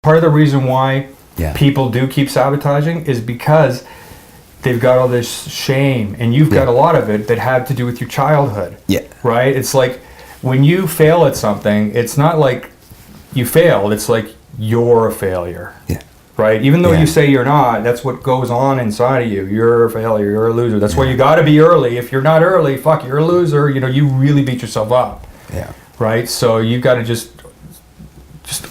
part of the reason why Yeah. people do keep sabotaging is because they've got all this shame, and you've got a lot of it that have to do with your childhood. Yeah. Right? It's like when you fail at something, it's not like you failed, it's like you're a failure. Yeah. Right? Even though Yeah. you say you're not, that's what goes on inside of you. You're a failure, you're a loser. That's why you got to be early. If you're not early, fuck, you're a loser. You know, you really beat yourself up. Yeah. Right? So you got to just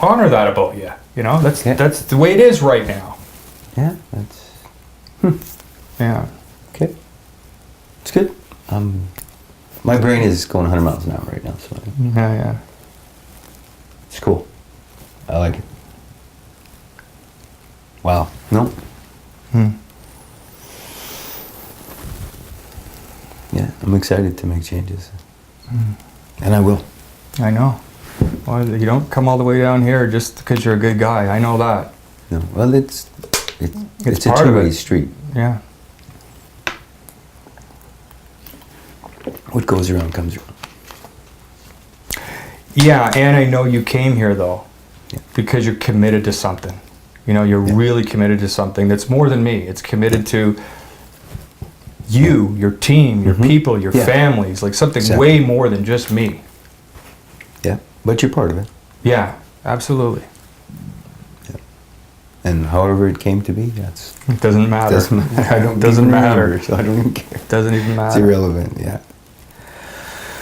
honor that about you. You know, that's the way it is right now. Yeah. That's Yeah. okay. It's good. My brain is going 100 miles an hour right now, so Yeah. it's cool. I like it. Wow. No. Yeah, I'm excited to make changes. And I will. I know. Well, you don't come all the way down here just because you're a good guy. I know that. No. Well, it's a part of two-way it. street. Yeah. What goes around comes around. Yeah, and I know you came here though, Yeah. because you're committed to something. You know, you're really committed to something that's more than me. It's committed to you, your team, your people, your families, like something way more than just me. Yeah, but you're part of it. Yeah, absolutely. And however it came to be, It doesn't matter. I don't doesn't even matter. remember, so I don't even care. Doesn't even It's matter. irrelevant, yeah.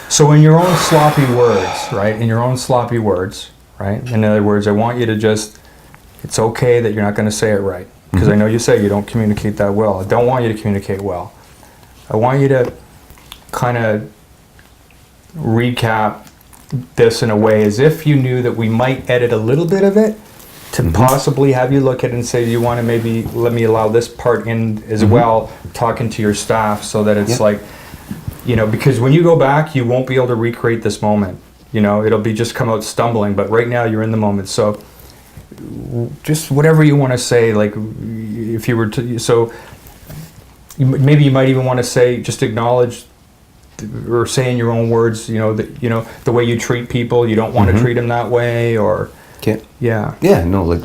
So in your own sloppy words, right? In your own sloppy words, right? In other words, I want you to just, it's okay that you're not going to say it right. Because I know you say you don't communicate that well. I don't want you to communicate well. I want you to kind of recap this in a way as if you knew that we might edit a little bit of it to possibly have you look at it and say, do you want to maybe let me allow this part in as well, talking to your staff, so that it's like, you know, because when you go back, you won't be able to recreate this moment. You know, it'll be just come out stumbling, but right now you're in the moment. So just whatever you want to say, like if you were to, so maybe you might even want to say, just acknowledge or say in your own words, you know, that, you know, the way you treat people, you don't want to treat them that way, or yeah. Yeah, no, like,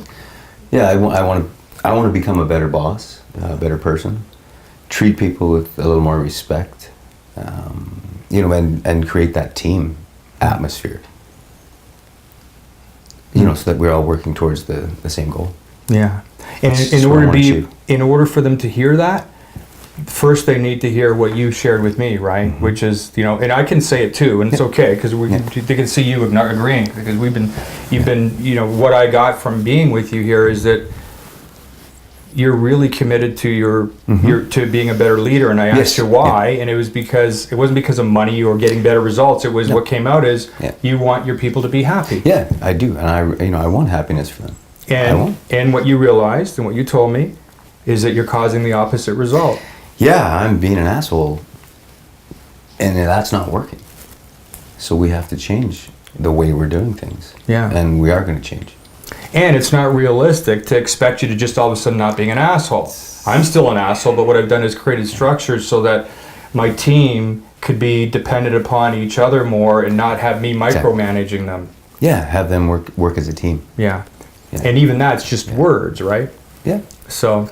yeah, I want to become a better boss, a better person, treat people with a little more respect, you know, and create that team atmosphere, you know, so that we're all working towards the same goal. Yeah. And That's in just what I order to wanna be, achieve. in order for them to hear that, first they need to hear what you shared with me, right? Which is, you know, and I can say it too, and it's okay, because they can see you not agreeing, because you've been, you know, what I got from being with you here is that you're really committed to your to being a better leader, and I asked you why, and it was because it wasn't because of money or getting better results. It was what came out is you want your people to be happy. Yeah, I do, and I want happiness for them. And what you realized and what you told me is that you're causing the opposite result. Yeah, I'm being an asshole, and that's not working. So we have to change the way we're doing things. Yeah. And we are going to change. And it's not realistic to expect you to just all of a sudden not being an asshole. I'm still an asshole, but what I've done is created structures so that my team could be dependent upon each other more and not have me micromanaging them. Yeah, have them work as a team. Yeah. And even that's just words, right? Yeah. So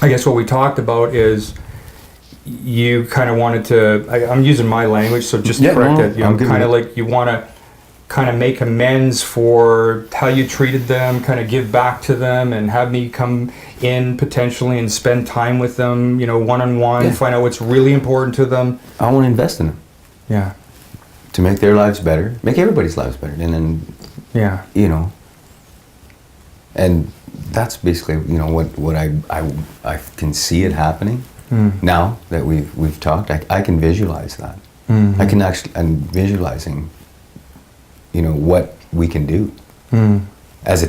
I guess what we talked about is you kind of wanted to, I'm using my language, so just correct it. You know, kind of like you want to kind of make amends for how you treated them, kind of give back to them, and have me come in potentially and spend time with them, you know, one-on-one, find out what's really important to them. I want to invest in them. Yeah. To make their lives better, make everybody's lives better, and then, you know, and that's basically, you know, what I can see it happening now that we've talked. I can visualize that. I can actually, I'm visualizing, you know, what we can do as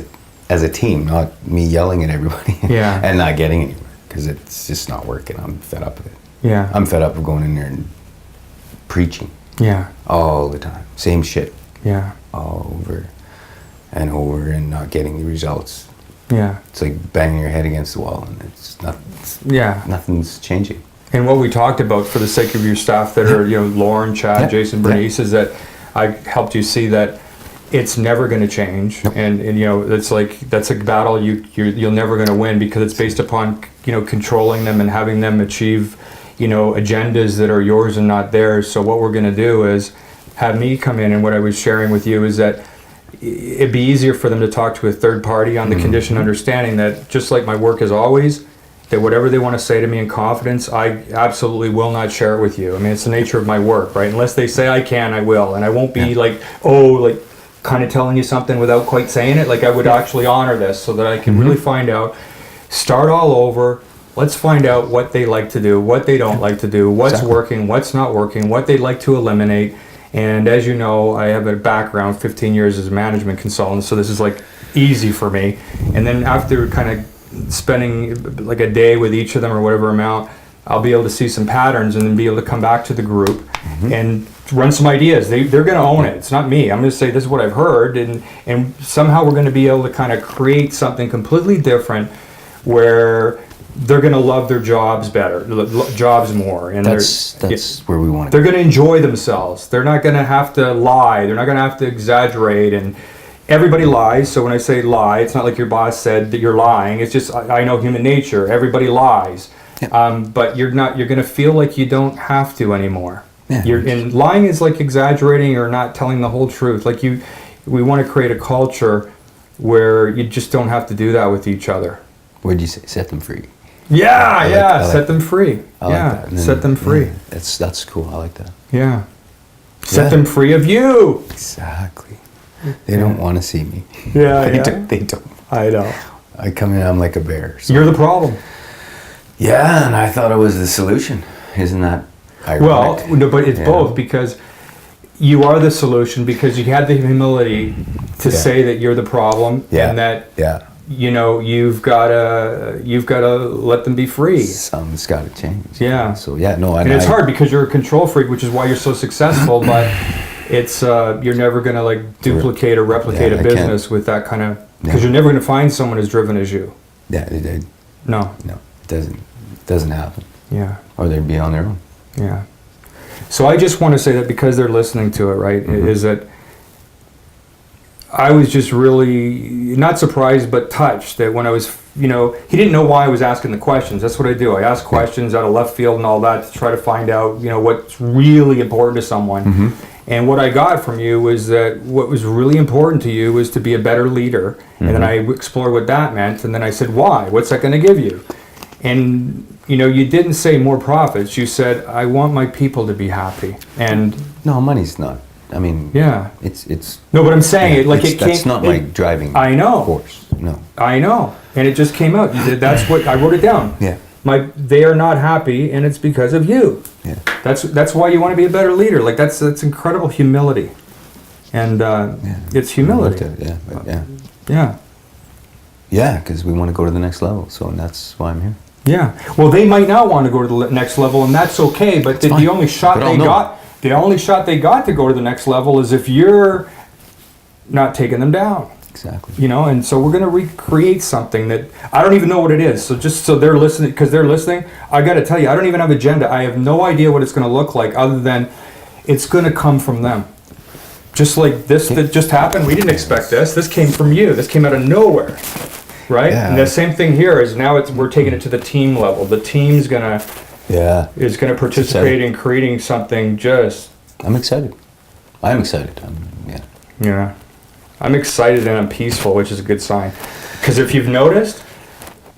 a team, not me yelling at everybody and not getting anywhere, because it's just not working. I'm fed up with it. Yeah. I'm fed up of going in there and preaching all the time, same shit over and over, and not getting the results. It's like banging your head against the wall, and it's not. Nothing's changing. And what we talked about, for the sake of your staff that are, you know, Lauren, Chad, Jason, Bernice, is that I helped you see that it's never going to change. Nope. And you know, it's like, that's a battle you're never going to win, because it's based upon, you know, controlling them and having them achieve, you know, agendas that are yours and not theirs. So what we're going to do is have me come in, and what I was sharing with you is that it'd be easier for them to talk to a third party on the condition understanding that, just like my work is always, that whatever they want to say to me in confidence, I absolutely will not share it with you. I mean, it's the nature of my work, right? Unless they say I can, I will. And I won't be like, oh, like kind of telling you something without quite saying it. Like, I would actually honor this so that I can really find out, start all over. Let's find out what they like to do, what they don't like to do, what's working, what's not working, what they'd like to eliminate. And as you know, I have a background, 15 years as a management consultant, so this is like easy for me. And then after kind of spending like a day with each of them or whatever amount, I'll be able to see some patterns and then be able to come back to the group and run some ideas. They're going to own it. It's not me. I'm going to say, this is what I've heard, and somehow we're going to be able to kind of create something completely different where they're going to love their jobs better, jobs more. And that's where we want to they're going to enjoy themselves. They're not going to have to lie. They're not going to have to exaggerate. And everybody lies. So when I say lie, it's not like your boss said that you're lying. It's just, I know human nature. Everybody lies. Yeah. But you're going to feel like you don't have to anymore. Yeah. And lying is like exaggerating or not telling the whole truth. Like we want to create a culture where you just don't have to do that with each other. What'd you say? Set them free. Yeah, set them free. Like set them free. Yeah, that's cool. I like that. Yeah. Set them free of you. Exactly. They don't want to see me. Yeah, They don't. I know. I come in, I'm like a bear. So. You're the problem. Yeah, and I thought it was the solution. Isn't that ironic? Well, no, but it's both, because you are the solution, because you had the humility to say that you're the problem, and that you know, you've got to let them be free. Something's got to change. Yeah. So no, and it's hard because you're a control freak, which is why you're so successful. But it's you're never going to like duplicate or replicate a business with that kind of, because you're never going to find someone as driven as you. Yeah. No, it doesn't happen. Yeah. Or they'd be on their own. Yeah. So I just want to say that, because they're listening to it, right, is that I was just really not surprised, but touched that when I was, you know, he didn't know why I was asking the questions. That's what I do. I ask questions out of left field and all that to try to find out, you know, what's really important to someone. And what I got from you was that what was really important to you was to be a better leader. And then I explored what that meant. And then I said, why? What's that going to give you? And, you know, you didn't say more profits. You said, I want my people to be happy. And no, money's not. I mean, it's no, but I'm saying that's not my driving force. No, I know, and it just came out. That's what I wrote it down. Yeah, they are not happy, and it's because of you. Yeah, that's why you want to be a better leader. Like that's incredible humility, and it's humility. Yeah, because we want to go to the next level. So and that's why I'm here. Yeah, well, they might not want to go to the next level, and that's okay. But the only shot they got. The only shot they got to go to the next level is if you're not taking them down. Exactly. You know, and so we're going to recreate something that I don't even know what it is. So just so they're listening, because they're listening, I got to tell you, I don't even have agenda. I have no idea what it's going to look like, other than it's going to come from them. Just like this that just happened, we didn't expect this. This came from you. This came out of nowhere, right? Yeah. And the same thing here is now we're taking it to the team level. The team's going to. Is going to participate in creating something. I'm excited. I'm excited. Yeah. I'm excited and I'm peaceful, which is a good sign. Because if you've noticed,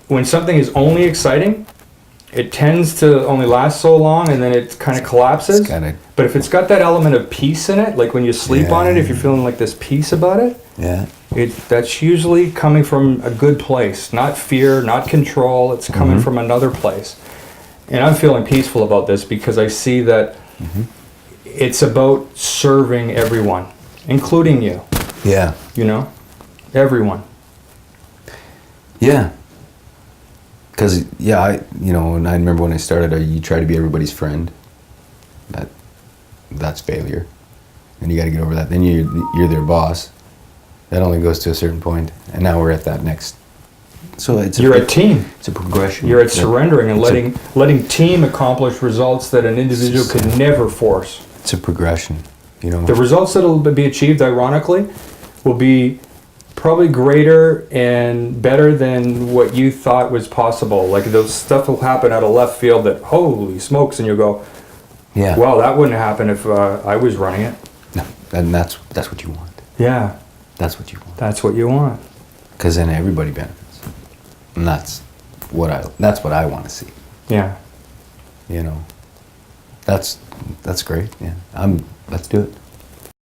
when something is only exciting, it tends to only last so long and then it kind of collapses. But if it's got that element of peace in it, like when you sleep on it, if you're feeling like this peace about it, that's usually coming from a good place. Not fear, not control. It's coming from another place. And I'm feeling peaceful about this because I see that it's about serving everyone, including you. Yeah. You know? Everyone. Yeah. Because, and I remember when I started, you try to be everybody's friend. That's failure. And you got to get over that. Then you're their boss. That only goes to a certain point. And now we're at that next. So you're a team. It's a progression. You're at surrendering and letting team accomplish results that an individual could never force. It's a progression, you know. The results that'll be achieved, ironically, will be probably greater and better than what you thought was possible. Like those stuff will happen out of left field that holy smokes, and you'll go, Yeah. well, that wouldn't happen if I was running it. No, and that's what you want. Yeah, That's what you want. that's what you want. Because then everybody benefits, and that's what I want to see. Yeah. You know, that's great. Yeah, let's do it.